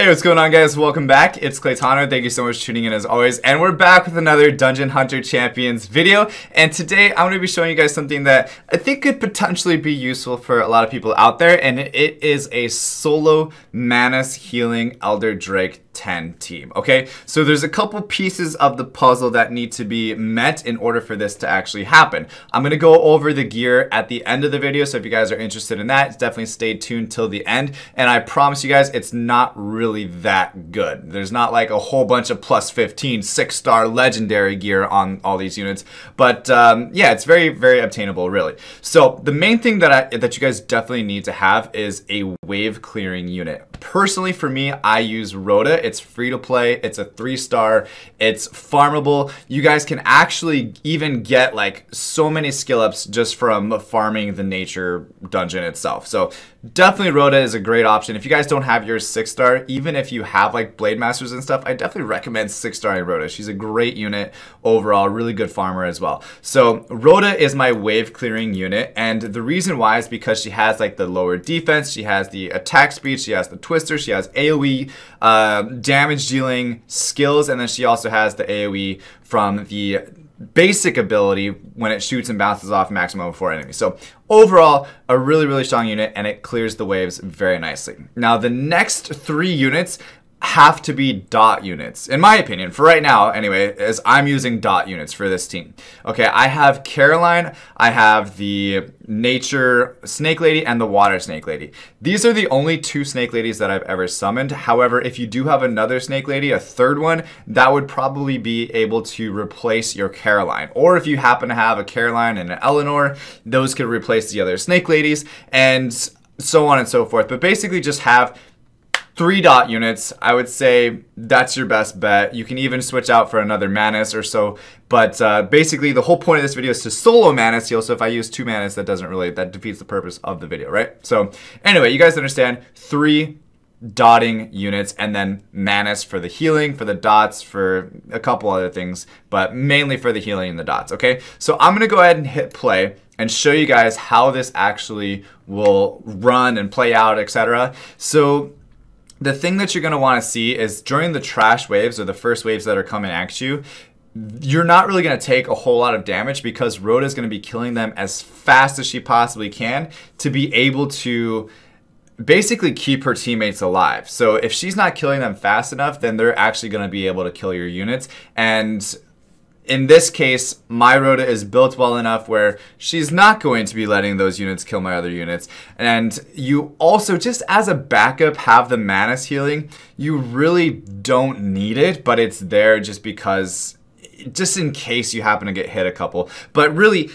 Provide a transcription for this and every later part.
what's going on, guys? Welcome back. It's Claytano. Thank you so much for tuning in as always. And we're back with another Dungeon Hunter Champions video. And today I'm going to be showing you guys something that I think could potentially be useful for a lot of people out there. And it is a solo MANAS healing Elder Drake 10 team. Okay, so there's a couple pieces of the puzzle that need to be met in order for this to actually happen. I'm going to go over the gear at the end of the video, so if you guys are interested in that, definitely stay tuned till the end. And I promise you guys, it's not really that good. There's not like a whole bunch of plus 15 6-star legendary gear on all these units, but yeah, it's very, very obtainable, really. So the main thing that you guys definitely need to have is a wave clearing unit. Personally, for me, I use Rhoda. It's free to play. It's a 3-star. It's farmable. You guys can actually even get like so many skill ups just from farming the nature dungeon itself. So definitely Rhoda is a great option. If you guys don't have your 6-star, even if you have like Blade Masters and stuff, I definitely recommend 6-star Rhoda. She's a great unit overall, really good farmer as well. So Rhoda is my wave clearing unit, and the reason why is because she has like the lower defense, she has the attack speed, she has the twister, she has AoE damage dealing skills, and then she also has the AoE from the basic ability when it shoots and bounces off maximum before enemies. So overall, a really, really strong unit, and it clears the waves very nicely. Now, the next 3 units have to be dot units, in my opinion, for right now anyway, as I'm using dot units for this team. Okay, I have Caroline, I have the nature snake lady, and the water snake lady. These are the only 2 snake ladies that I've ever summoned. However, if you do have another snake lady, a third one, that would probably be able to replace your Caroline. Or if you happen to have a Caroline and an Eleanor, those could replace the other snake ladies, and so on and so forth. But basically just have 3 dot units. I would say that's your best bet. You can even switch out for another MANAS or so, but basically the whole point of this video is to solo MANAS heal. So if I use 2 MANAS, that defeats the purpose of the video, right? So anyway, you guys understand, 3 dotting units, and then MANAS for the healing, for the dots, for a couple other things, but mainly for the healing and the dots, okay? So I'm gonna go ahead and hit play and show you guys how this actually will run and play out, etc. So the thing that you're going to want to see is during the trash waves, or the first waves that are coming at you, you're not really going to take a whole lot of damage because Rhoda is going to be killing them as fast as she possibly can to be able to basically keep her teammates alive. So if she's not killing them fast enough, then they're actually going to be able to kill your units. And in this case, my Rhoda is built well enough where she's not going to be letting those units kill my other units. And you also, just as a backup, have the MANAS healing. You really don't need it, but it's there just because, just in case you happen to get hit a couple. But really,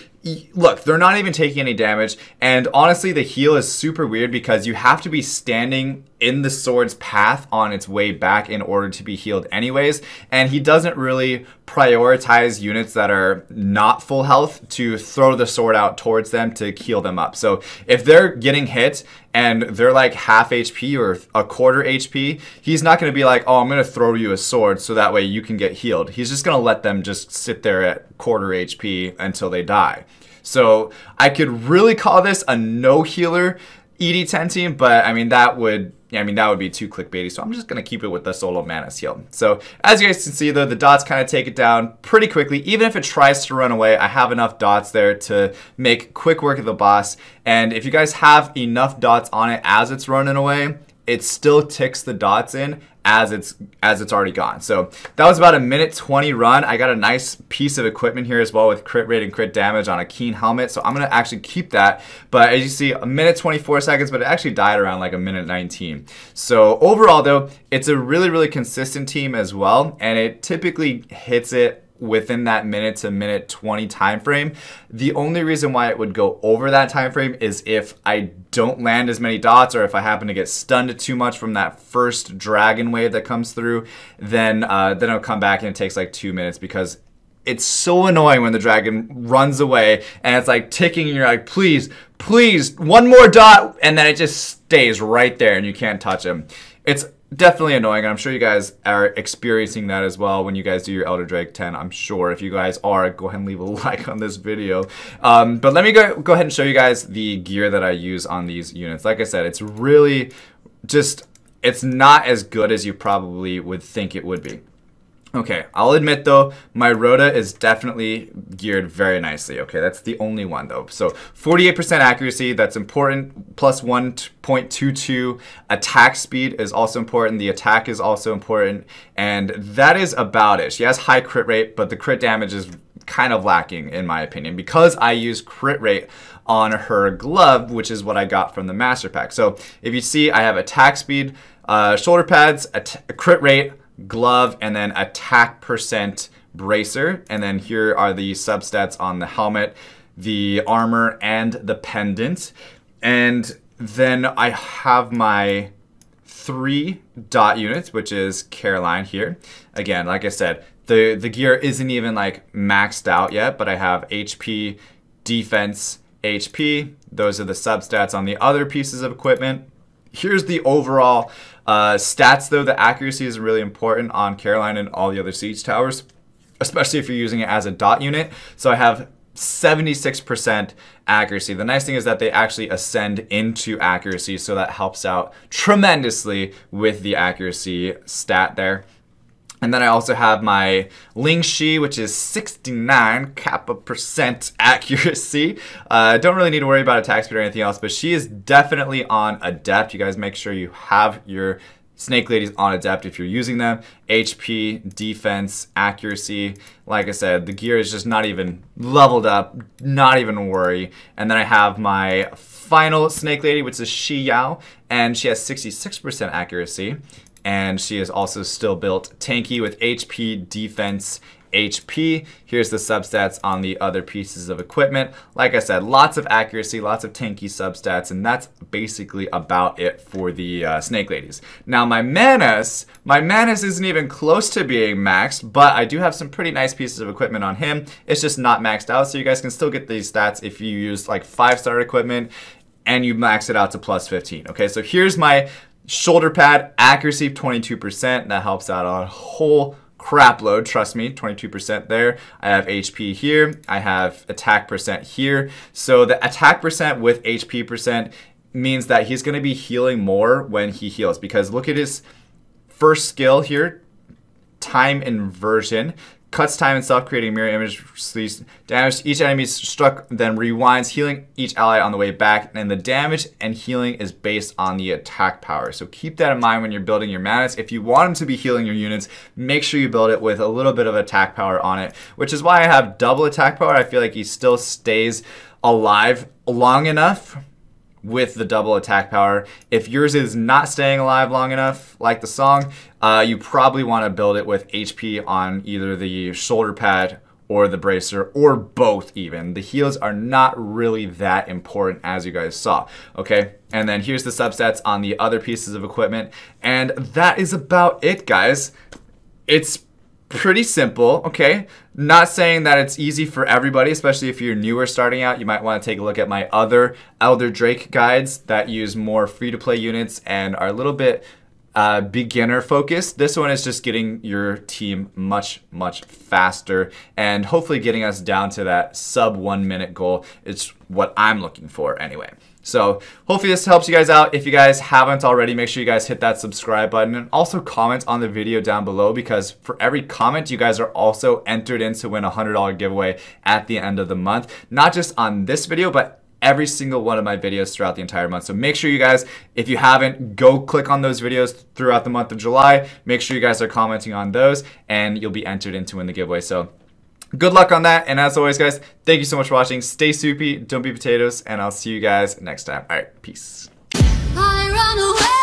look, they're not even taking any damage, and honestly the heal is super weird because you have to be standing in the sword's path on its way back in order to be healed anyways, and he doesn't really prioritize units that are not full health to throw the sword out towards them to heal them up. So if they're getting hit and they're like half HP or a quarter HP, he's not going to be like, oh, I'm going to throw you a sword so that way you can get healed. He's just going to let them just sit there at quarter HP until they die. So I could really call this a no healer ED10 team, but I mean that would be too clickbaity, so I'm just gonna keep it with the solo MANAS heal. So as you guys can see though, the dots kind of take it down pretty quickly. Even if it tries to run away, I have enough dots there to make quick work of the boss. And if you guys have enough dots on it as it's running away, it still ticks the dots in as it's already gone. So that was about a minute 20 run. I got a nice piece of equipment here as well with crit rate and crit damage on a keen helmet, so I'm gonna actually keep that. But as you see, a minute 24 seconds, but it actually died around like a minute 19. So overall though, it's a really, really consistent team as well, and it typically hits it within that minute to minute 20 time frame. The only reason why it would go over that time frame is if I don't land as many dots, or if I happen to get stunned too much from that first dragon wave that comes through, then it'll come back and it takes like 2 minutes, because it's so annoying when the dragon runs away and it's like ticking and you're like, please, please, one more dot, and then it just stays right there and you can't touch him. It's definitely annoying, and I'm sure you guys are experiencing that as well when you guys do your Elder Drake 10. I'm sure if you guys are, go ahead and leave a like on this video. But let me go ahead and show you guys the gear that I use on these units. Like I said, it's really just it's not as good as you probably would think it would be. Okay, I'll admit though, my Rhoda is definitely geared very nicely. Okay, that's the only one though. So 48% accuracy, that's important, plus 1.22. Attack speed is also important. The attack is also important. And that is about it. She has high crit rate, but the crit damage is kind of lacking in my opinion because I use crit rate on her glove, which is what I got from the master pack. So if you see, I have attack speed, shoulder pads, crit rate, glove, and then attack percent bracer. And then here are the substats on the helmet, the armor, and the pendant. And then I have my 3 dot units, which is Caroline here. Again, like I said, the gear isn't even like maxed out yet, but I have HP, defense, HP. Those are the substats on the other pieces of equipment. Here's the overall stats though. The accuracy is really important on Caroline and all the other siege towers, especially if you're using it as a dot unit. So I have 76% accuracy. The nice thing is that they actually ascend into accuracy, so that helps out tremendously with the accuracy stat there. And then I also have my Ling Shi, which is 69 kappa percent accuracy. Don't really need to worry about attack speed or anything else, but she is definitely on Adept. You guys make sure you have your Snake Ladies on Adept if you're using them. HP, defense, accuracy. Like I said, the gear is just not even leveled up, not even worry. And then I have my final Snake Lady, which is Shi Yao, and she has 66% accuracy. And she is also still built tanky with HP, defense, HP. Here's the substats on the other pieces of equipment. Like I said, lots of accuracy, lots of tanky substats, and that's basically about it for the Snake Ladies. Now my Manas isn't even close to being maxed, but I do have some pretty nice pieces of equipment on him. It's just not maxed out, so you guys can still get these stats if you use like 5-star equipment and you max it out to plus 15. Okay, so here's my shoulder pad, accuracy 22%. That helps out a whole crap load, trust me, 22% there. I have HP here. I have attack percent here. So the attack percent with HP percent means that he's going to be healing more when he heals, because look at his first skill here, time inversion. Cuts time itself, creating mirror image, damage each enemy struck, then rewinds, healing each ally on the way back. And the damage and healing is based on the attack power. So keep that in mind when you're building your Manas. If you want them to be healing your units, make sure you build it with a little bit of attack power on it, which is why I have double attack power. I feel like he still stays alive long enough with the double attack power. If yours is not staying alive long enough, like the song, you probably want to build it with HP on either the shoulder pad or the bracer, or both even. The heals are not really that important, as you guys saw, okay? And then here's the substats on the other pieces of equipment, and that is about it, guys. It's pretty simple, okay? Not saying that it's easy for everybody, especially if you're newer starting out. You might want to take a look at my other Elder Drake guides that use more free-to-play units and are a little bit beginner focused. This one is just getting your team much faster and hopefully getting us down to that sub 1 minute goal. It's what I'm looking for anyway. So hopefully this helps you guys out. If you guys haven't already, make sure you guys hit that subscribe button and also comment on the video down below, because for every comment, you guys are also entered in to win a $100 giveaway at the end of the month. Not just on this video, but every single one of my videos throughout the entire month. So make sure you guys, if you haven't, go click on those videos throughout the month of July. Make sure you guys are commenting on those and you'll be entered in to win the giveaway. So good luck on that. And as always, guys, thank you so much for watching. Stay soupy, don't be potatoes, and I'll see you guys next time. All right, peace. I run away.